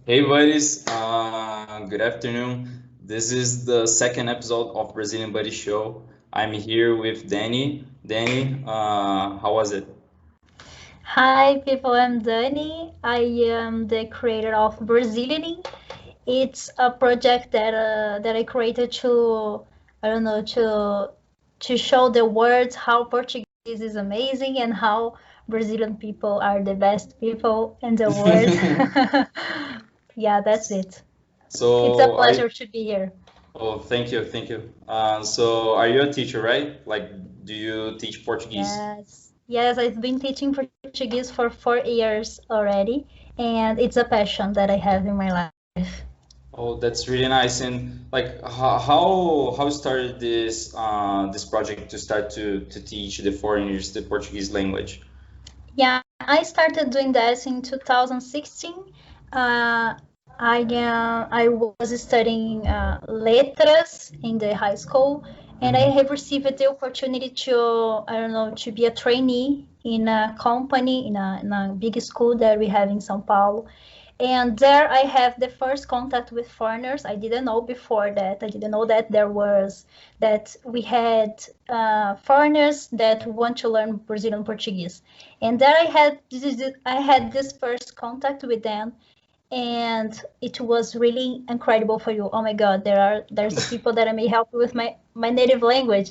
Hey buddies, good afternoon. This is the second episode of Brazilian Buddy Show. I'm here with Dani. Dani, how was it? Hi, people. I'm Dani. I am the creator of Brazilianing. It's a project that I created to I don't know to show the world how Portuguese is amazing and how Brazilian people are the best people in the world. Yeah, that's it. It's a So, pleasure to be here. oh, thank you, thank you. So are you a teacher, right? Like, do you teach Portuguese? Yes. Yes, I've been teaching Portuguese for 4 years already, and it's a passion that I have in my life. Oh, that's really nice. And like, how started this project to start to teach the foreigners the Portuguese language? Yeah, I started doing that in 2016. Uh, I was studying letras in the high school, and I Mhm. have received the opportunity to I don't know to be a trainee in a company in a big school that we have in São Paulo. And there I have the first contact with foreigners. I didn't know before that. I didn't know that that we had foreigners that want to learn Brazilian Portuguese. And there I had this first contact with them, and it was really incredible for you. Oh my God, there's people that I may help with my native language.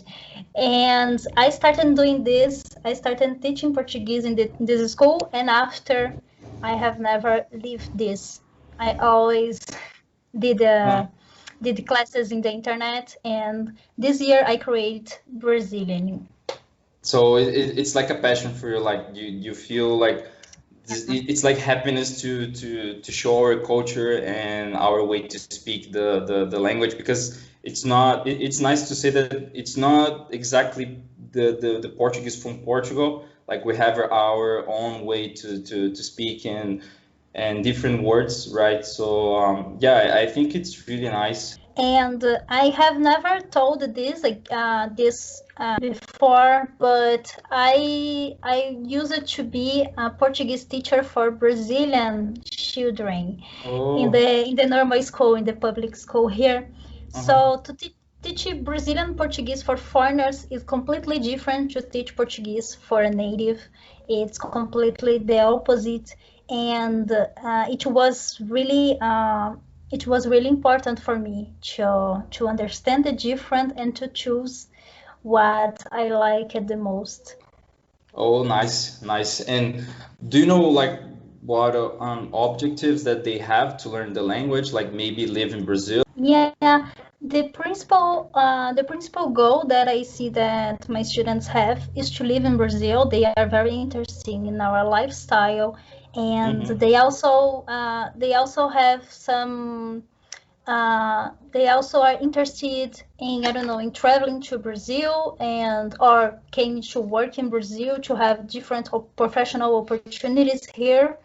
And I started doing this. I started teaching Portuguese in this school, and after I have never left this. I always did did classes in the internet, and this year I create Brazilian. So it's like a passion for you. Like you feel like it's like happiness to show our culture and our way to speak the language because it's not it's nice to say that it's not exactly the Portuguese from Portugal. Like we have our own way to speak and different words, right? So yeah, I think it's really nice. And I have never told this before, but I used it to be a Portuguese teacher for Brazilian children Oh, in the normal school, in the public school here. uh-huh. So to teach Brazilian Portuguese for foreigners is completely different to teach Portuguese for a native. It's completely the opposite, and it was really important for me to understand the different and to choose what I like the most. Oh, nice, nice. And do you know like what objectives that they have to learn the language? Like maybe live in Brazil? Yeah, the principal goal that I see that my students have is to live in Brazil. They are very interested in our lifestyle, and Mm-hmm. they also have they also are interested in I don't know in traveling to Brazil and or came to work in Brazil to have different professional opportunities here.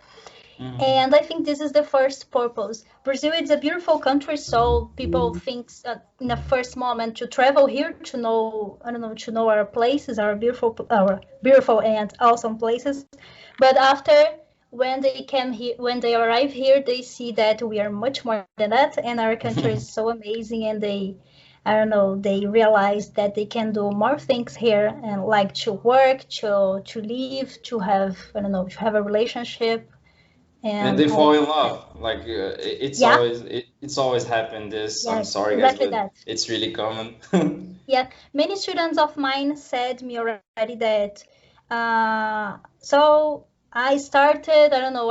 Mm-hmm. And I think this is the first purpose. Brazil is a beautiful country, so people think in the first moment to travel here to know, I don't know, to know our places, our beautiful and awesome places. But after, when they came here, when they arrive here, they see that we are much more than that, and our country is so amazing, and I don't know, they realize that they can do more things here and like to work, to live, to have, I don't know, to have a relationship And and they fall all. in love. Like Yeah, it's always happened. This I'm yeah, sorry guys, exactly but that. it's really common. Yeah, many students of mine said me already that. So I started. I don't know.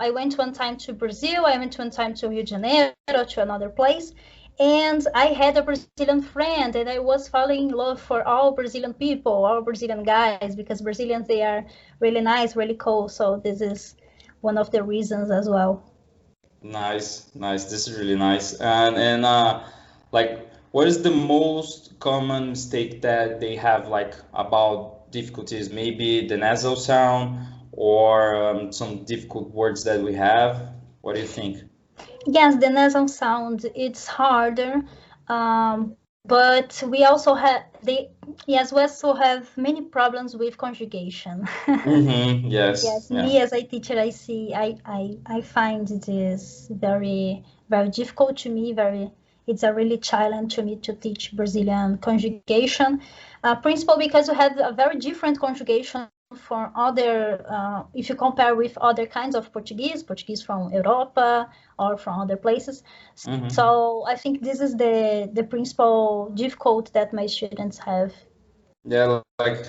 I went one time to Brazil. I went one time to Rio de Janeiro, to another place, and I had a Brazilian friend, and I was falling in love for all Brazilian people, all Brazilian guys, because Brazilians they are really nice, really cool. So this is one of the reasons as well. Nice, nice. This is really nice. And like what is the most common mistake that they have like about difficulties? Maybe the nasal sound or some difficult words that we have. What do you think? Yes, the nasal sound it's harder. but we also have we also have many problems with conjugation. Yes, Yes, yeah. me as a teacher, I find this very, very difficult to me. It's a really challenge to me to teach Brazilian conjugation, principal because we have a very different conjugation for other, if you compare with other kinds of Portuguese from Europa or from other places. Hmm. So I think this is the principal difficult that my students have. Yeah, like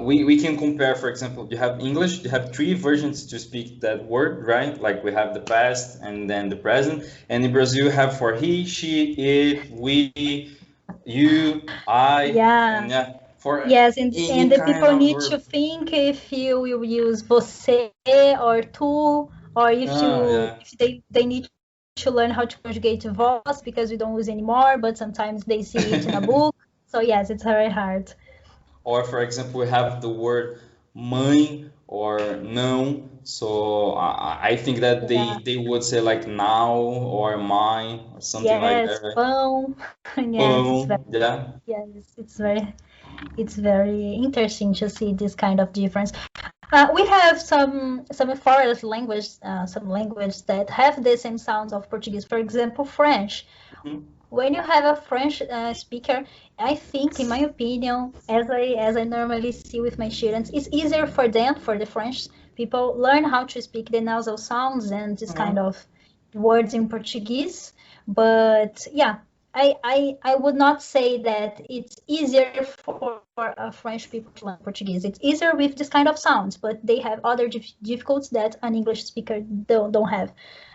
we can compare, for example, you have English, you have three versions to speak that word, right? Like we have the past and then the present. And in Brazil, you have for he, she, it, we, you, I, Yeah. and yeah, for Yes, and any the kind people of need to verb. think if you will use você or tu, or Yeah. if they need to learn how to conjugate voz because we don't use anymore, but sometimes they see it in a book. So yes, it's very hard. Or, for example, we have the word mãe or não. So I think that Yeah. they would say like now or mine or something like that, Yes, right? pão. Yes, Pão, yeah. yes, it's very interesting to see this kind of difference. We have some foreign language, some language that have the same sounds of Portuguese. For example, French. Mhm. When you have a French speaker, I think, in my opinion, as I normally see with my students, it's easier for them, for the French people, learn how to speak the nasal sounds and this kind Uh-huh. of words in Portuguese. But yeah, I would not say that it's easier for French people to learn Portuguese. It's easier with this kind of sounds, but they have other difficulties that an English speaker don't have.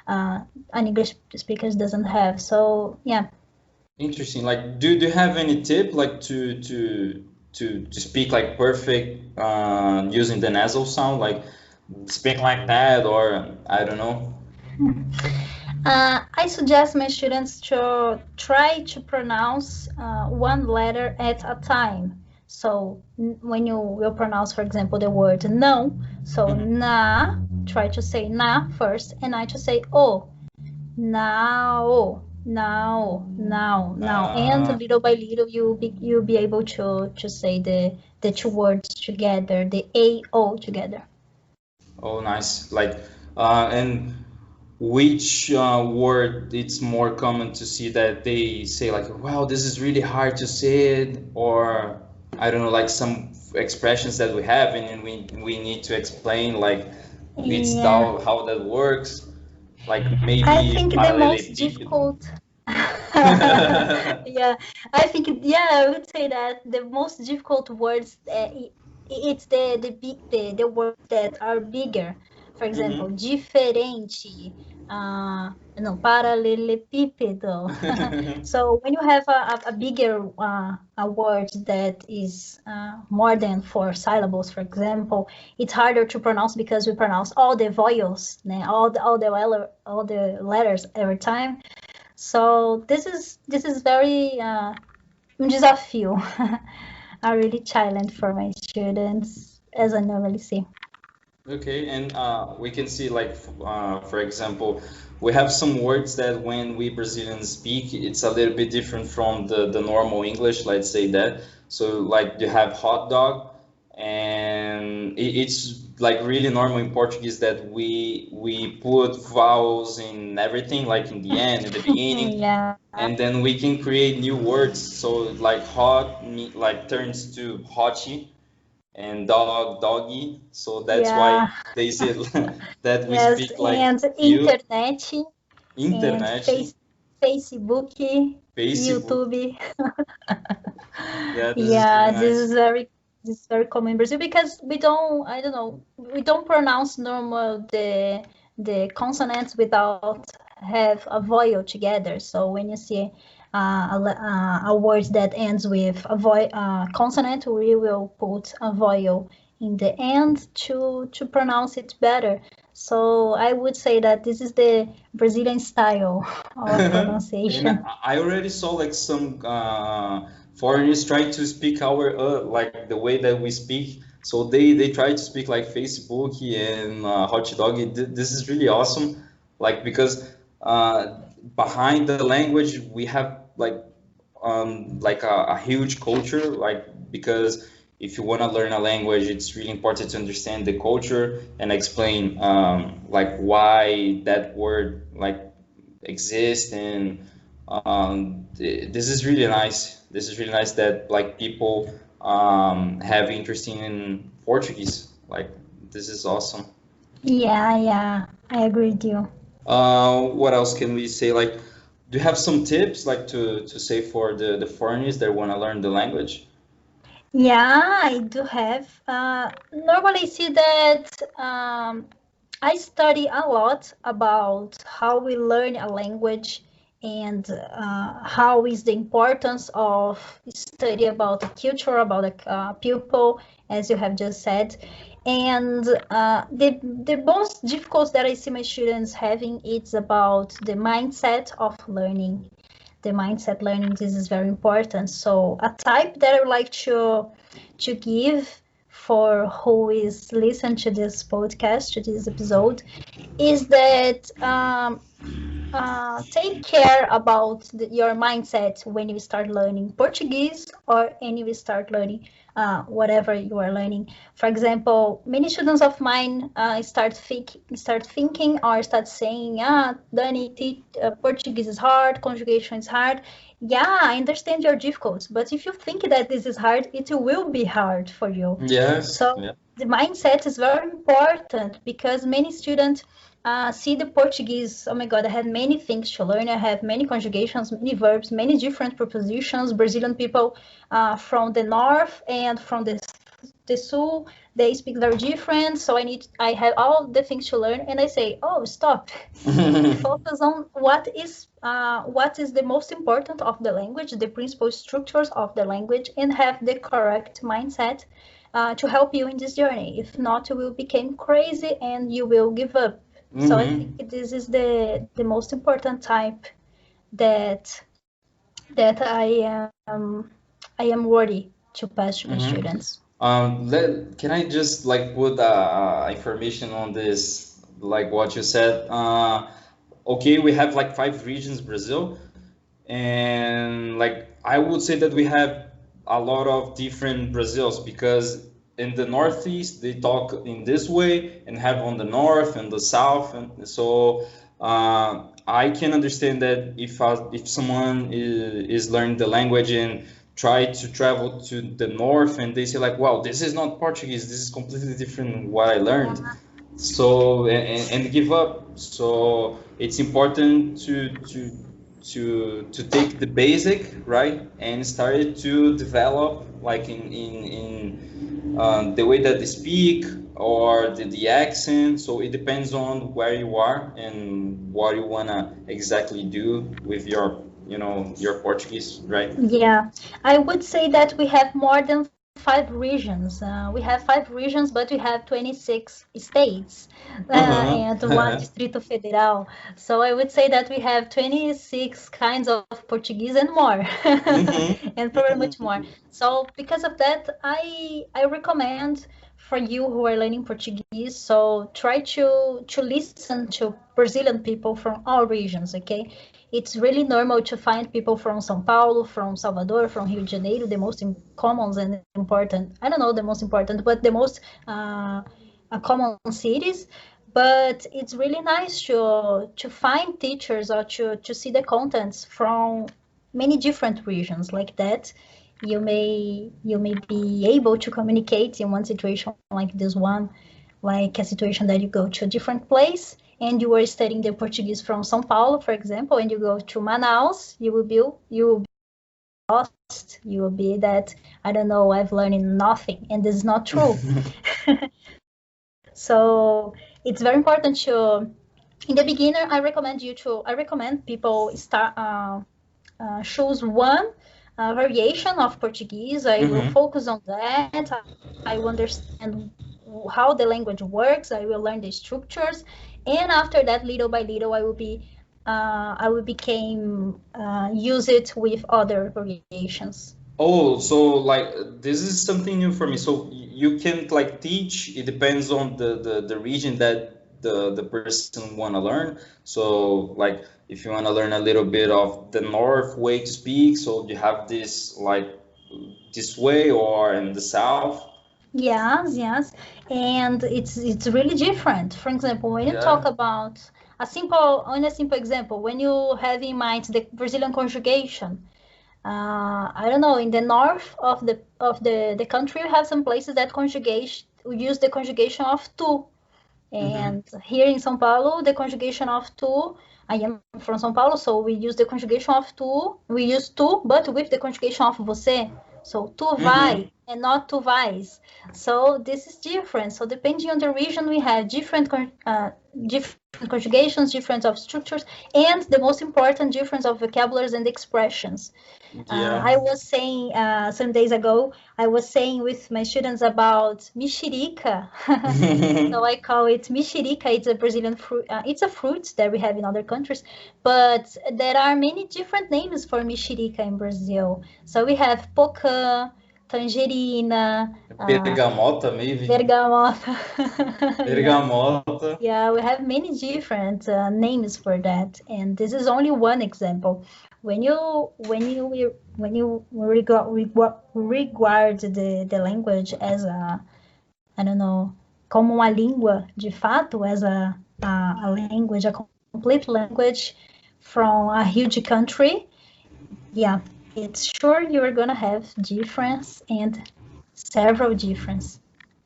An English speaker doesn't have. So yeah. Interesting. Like, do you have any tip like to speak like perfect using the nasal sound, like speak like that, or I don't know. I suggest my students to try to pronounce one letter at a time. So when you will pronounce, for example, the word no, so Mhm. na, try to say na first, and I to say oh, now, now, and Uh, little by little you'll be able to say the two words together, the a o together. oh, nice. Like, and which word it's more common to see that they say like, wow, this is really hard to say it, or I don't know, like some expressions that we have and we need to explain like it's Yeah. how that works. Like I maybe think the most parallelepípedo. difficult, yeah, I think, yeah, I would say that the most difficult words, it's the words that are bigger. For example, Mhm. diferente, no, paralelepípedo. So when you have a bigger a word that is more than four syllables, for example, it's harder to pronounce because we pronounce all the vowels, né? All the letters every time. So this is very desafio, a really challenge for my students, as I normally say. Okay, and we can see like for example, we have some words that when we Brazilians speak, it's a little bit different from the normal English, let's say that. So like you have hot dog, and it's like really normal in Portuguese that we put vowels in everything, like in the end, in the beginning, Yeah. and then we can create new words. So like hot like turns to hottie and doggy. So that's why Yeah. they say that we Yes, speak like and you internet and internet, Facebook, Facebook. YouTube. Yeah, this is really Yeah, nice. this is very common in Brazil because we don't, I don't know, we don't pronounce normal the consonants without have a vowel together. So when you see a word that ends with a consonant, we will put a vowel in the end to pronounce it better. So I would say that this is the Brazilian style of And pronunciation. I already saw like some foreigners trying to speak our like the way that we speak. So they try to speak like Facebook and hot dog. This is really awesome. Like because behind the language we have like like a huge culture, like because if you want to learn a language, it's really important to understand the culture and explain like why that word like exists. And this is really nice. This is really nice that like people have interest in Portuguese. Like this is awesome. Yeah, yeah, I agree with you. What else can we say? Like, do you have some tips like to say for the foreigners that want to learn the language? Yeah, I do have. Normally, see that I study a lot about how we learn a language and how is the importance of study about the culture, about the people, as you have just said. And the most difficult that I see my students having is about the mindset of learning. The mindset learning, this is very important. So a type that I would like to give for who is listening to this podcast, to this episode, is that take care about your mindset when you start learning Portuguese or when you start learning whatever you are learning. For example, many students of mine start thinking or start saying, Dani, Portuguese is hard, conjugation is hard. Yeah, I understand you're difficult, but if you think that this is hard, it will be hard for you. Yes. So Yeah. the mindset is very important because many students see the Portuguese, oh my God, I have many things to learn. I have many conjugations, many verbs, many different prepositions. Brazilian people from the north and from the south, they speak very different. So I have all the things to learn. And I say, oh, stop. Focus on what is the most important of the language, the principal structures of the language, and have the correct mindset to help you in this journey. If not, you will become crazy and you will give up. So I think this is the most important type that I am worthy to pass to my students. Can I just like put information on this, like what you said? Okay, we have like 5 regions, Brazil, and like I would say that we have a lot of different Brazils because in the Northeast they talk in this way and have on the North and the South, and so I can understand that if someone is learning the language and try to travel to the North and they say like, wow, this is not Portuguese, this is completely different what I learned. So and give up. So it's important to take the basic, right, and start to develop like in the way that they speak or the accent. So it depends on where you are and what you wanna exactly do with your your Portuguese, right? Yeah, I would say that we have more than 5 regions. We have 5 regions, but we have 26 states and one Distrito Federal. So I would say that we have 26 kinds of Portuguese and more, and probably much more. So because of that, I recommend for you who are learning Portuguese, so try to listen to Brazilian people from all regions, okay? It's really normal to find people from São Paulo, from Salvador, from Rio de Janeiro, the most common and important, I don't know the most important, but the most common cities. But it's really nice to find teachers or to see the contents from many different regions like that. You may be able to communicate in one situation like this one, like a situation that you go to a different place and you are studying the Portuguese from São Paulo, for example, and you go to Manaus, you will be lost. You will be that, I don't know, I've learned nothing, and this is not true. So it's very important to, in the beginner, I recommend people start choose one variation of Portuguese. I will focus on that. I will understand how the language works. I will learn the structures, and after that, little by little, I will become use it with other variations. Oh, so like this is something new for me. So you can like teach, it depends on the region that the person want to learn. So like if you want to learn a little bit of the north way to speak, so you have this like this way, or in the south. Yes, yes, and it's really different. For example, when you talk Yeah. about a simple example, when you have in mind the Brazilian conjugation, I don't know, in the north of the country, you have some places that conjugate use the conjugation of tu, Mm-hmm. and here in São Paulo, the conjugation of tu. I am from São Paulo, so we use the conjugation of tu. We use tu, but with the conjugation of você. So tu Mm-hmm. vai and not tu vais. So this is different. So depending on the region, we have different conjugations, different of structures, and the most important difference of vocabularies and expressions. Yeah. I was saying some days ago, I was saying with my students about mexerica. So I call it mexerica. It's a Brazilian fruit. It's a fruit that we have in other countries, but there are many different names for mexerica in Brazil. So we have poca, tangerina, Bergamota, maybe. bergamota. Yeah. Bergamota. Yeah, we have many different names for that, and this is only one example. When you regard the language as I don't know, como uma língua de fato, as a language, a complete language from a huge country, yeah, it's sure you're gonna have difference and several difference.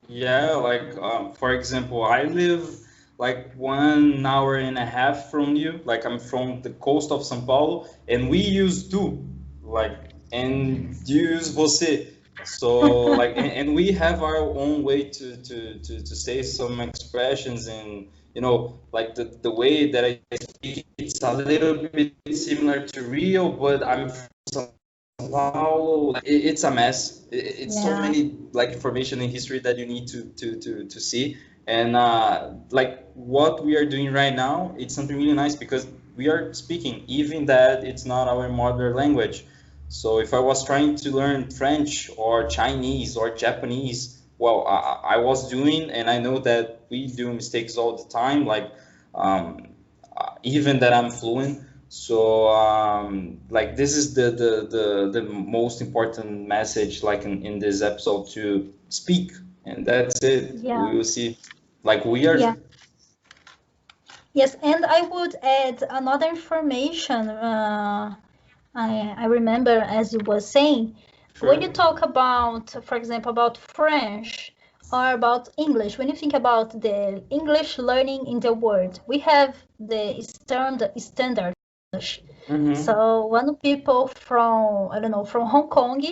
Yeah, like for example, I live like 1 hour and a half from you. Like I'm from the coast of São Paulo, and we use tu, like, and you use você. So like, and we have our own way to say some expressions, and like the way that I speak, it's a little bit similar to Rio, but I'm from Paulo, like, it's a mess. It's so Yeah, many like information in history that you need to see. And like what we are doing right now, it's something really nice because we are speaking, even that it's not our mother language. So if I was trying to learn French or Chinese or Japanese, well, I was doing, and I know that we do mistakes all the time, like um, even that I'm fluent. So like this is the most important message like in this episode, to speak, and that's it. yeah, We will see. Like we are. yeah. Yes, and I would add another information. I remember, as you were saying, when you Sure. talk about, for example, about French or about English, when you think about the English learning in the world, we have the standard English. Mm-hmm. So one people from, I don't know, from Hong Kong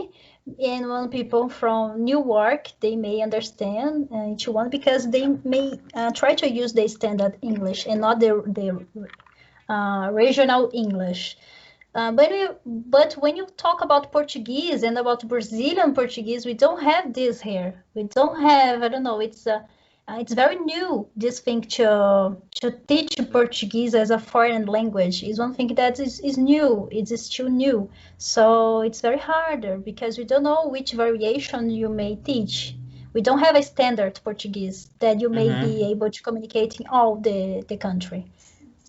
and one people from New York, they may understand each one because they may try to use the standard English and not the regional English. But when you talk about Portuguese and about Brazilian Portuguese, we don't have this here. We don't have, I don't know, it's very new, this thing to teach Portuguese as a foreign language is one thing that is new. It is still new. So it's very harder because we don't know which variation you may teach. We don't have a standard Portuguese that you may be Mm-hmm. able to communicate in all the country.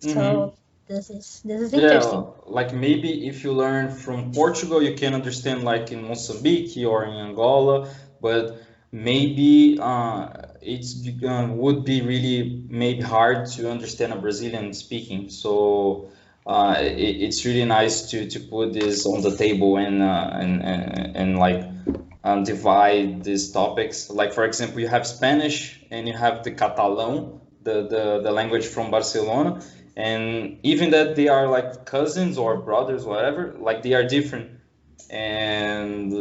Mm-hmm. So this is Yeah, interesting. like maybe if you learn from Portugal, you can understand like in Mozambique or in Angola, but maybe would be really maybe hard to understand a Brazilian speaking. So it's really nice to put this on the table, and like divide these topics. Like for example, you have Spanish and you have the Catalan, the language from Barcelona, and even that they are like cousins or brothers, whatever, like they are different. And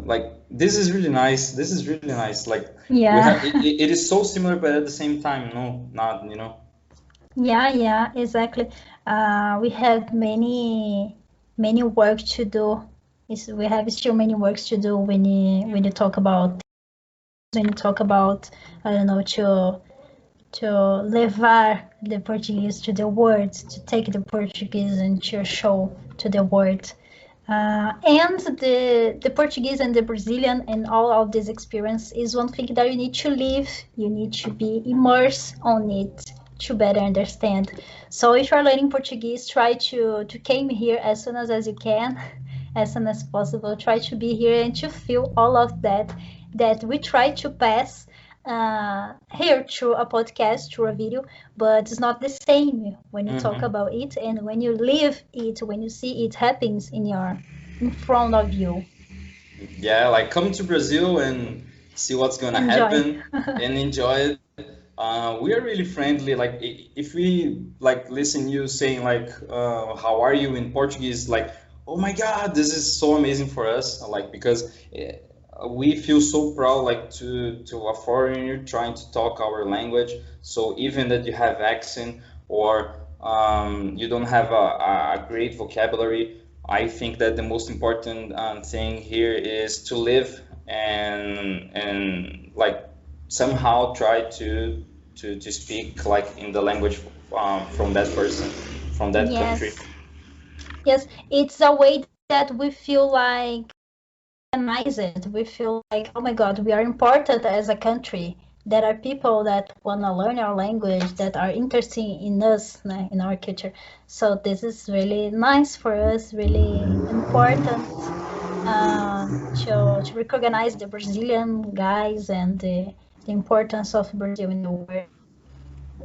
like this is really nice. This is really nice. Like we have Yeah. it is so similar, but at the same time, no, not. Yeah, yeah, exactly. We have many work to do. We have still many works to do when you talk about I don't know, to levar the Portuguese to the world, to take the Portuguese and to show to the world. And the Portuguese and the Brazilian and all of this experience is one thing that you need to live. You need to be immersed on it. to better understand. So if you're learning Portuguese, try to came here as soon as you can, as soon as possible. Try to be here and to feel all of that we try to pass here through a podcast, through a video, but it's not the same when you talk about it and when you live it, when you see it happens in front of you. Yeah, like come to Brazil and see what's gonna Enjoy. happen and enjoy it. We are really friendly. Like if we like listen you saying like how are you in Portuguese, like oh my God, this is so amazing for us. Like because we feel so proud like to a foreigner trying to talk our language. So even that you have accent or you don't have a great vocabulary, I think that the most important thing here is to live and like somehow try to speak like in the language from that person, from that country. Yes. Yes, it's a way that we feel like recognized. We feel like, oh my God, we are important as a country. There are people that want to learn our language, that are interested in us, né, in our culture. So this is really nice for us, really important to recognize the Brazilian guys and the importance of Brazil in the world.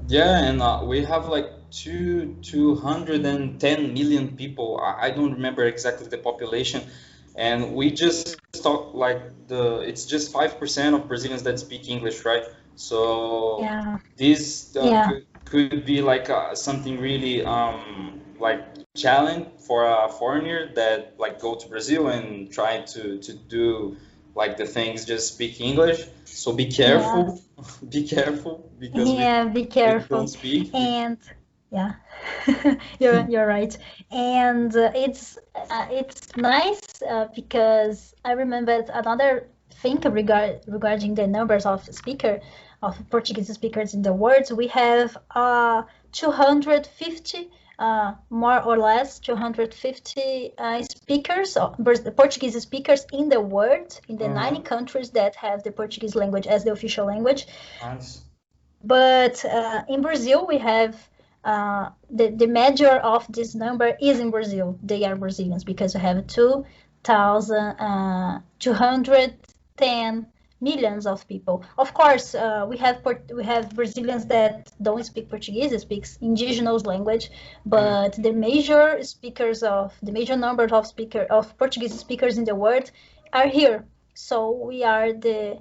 Yeah, and we have like 210 million people. I don't remember exactly the population, and we just talk like it's just 5% of Brazilians that speak English, right? So Yeah, this yeah, could be like something really like challenge for a foreigner that like go to Brazil and try to do like the things just speak English. So be yeah, careful, be careful because we yeah. Be really don't careful. speak. And yeah, you're right. And it's nice because I remembered another thing regarding the numbers of Portuguese speakers in the world. We have 250 more or less 250 speakers, Portuguese speakers in the world, in the 90 Uh-huh. countries that have the Portuguese language as the official language. Nice. But in Brazil, we have the measure of this number is in Brazil. They are Brazilians because we have 210 millions of people. Of course, we have Brazilians that don't speak Portuguese, they speak indigenous language, but the major numbers of Portuguese speakers in the world are here. So we are the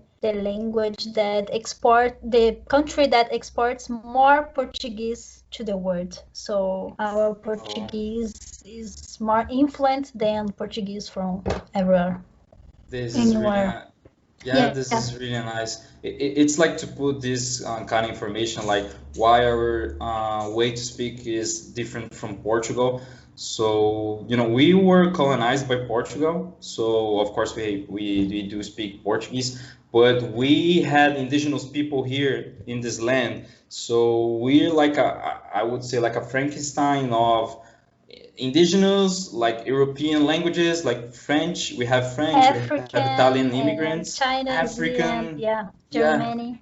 country that exports more Portuguese to the world. So our Oh, Portuguese is more influent than Portuguese from everywhere, this is really anywhere. nice. Yeah, Yeah, this is really nice. It's like to put this kind of information, like why our way to speak is different from Portugal. So, you know, we were colonized by Portugal, so of course we do speak Portuguese, but we had indigenous people here in this land. So we're like I would say like a Frankenstein of indigenous, like European languages, like French. We have French, we have Italian African and immigrants, Chinese and African. yeah, Yeah, Germany.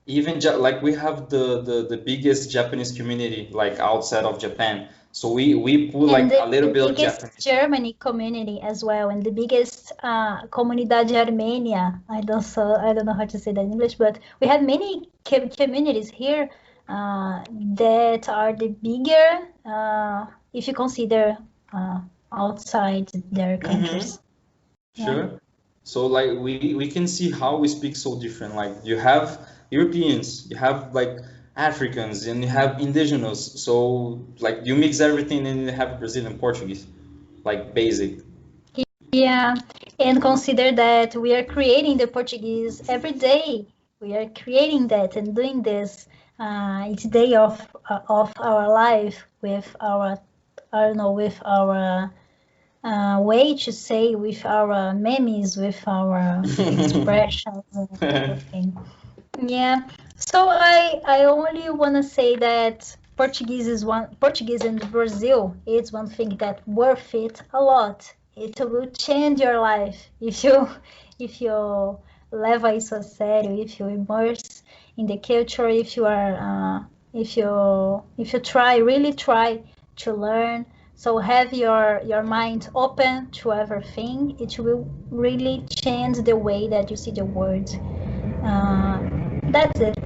even like we have the biggest Japanese community like outside of Japan. So we put And like a the little bit of biggest Japanese. Germany community as well, and the biggest Comunidade Armenia. I don't know how to say that in English, but we have many communities here that are the bigger if you consider uh, outside their Mm-hmm. countries. Yeah. Sure. So like we can see how we speak so different. Like you have Europeans, you have like Africans, and you have indigenous. So like you mix everything and you have Brazilian Portuguese, like basic. Yeah, and consider that we are creating the Portuguese every day. We are creating that and doing this each day of our life with our, I don't know, with our way to say, with our memes, with our expressions and everything. Yeah. So I only want to say that Portuguese in Brazil is one thing that worth it a lot. It will change your life if you leva isso a sério, if you immerse in the culture, if you are if you try, really try to learn. So have your mind open to everything. It will really change the way that you see the world. That's it.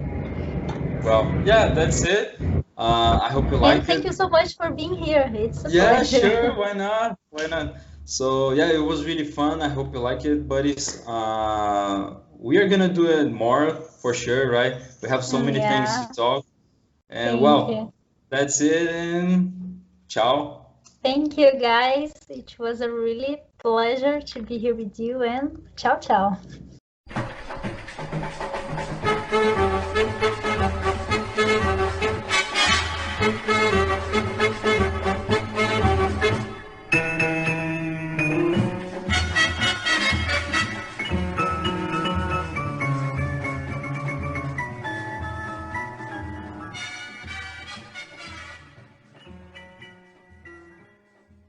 Well, yeah, that's it. I hope you And like thank it. you so much for being here. It's a Yeah, pleasure. sure. Why not? Why not? So yeah, it was really fun. I hope you like it, buddies. We are gonna do it more for sure, right? We have so many things to Yeah, talk. And thank well, you. that's it. And ciao. Thank you, guys. It was a really pleasure to be here with you, and ciao, ciao.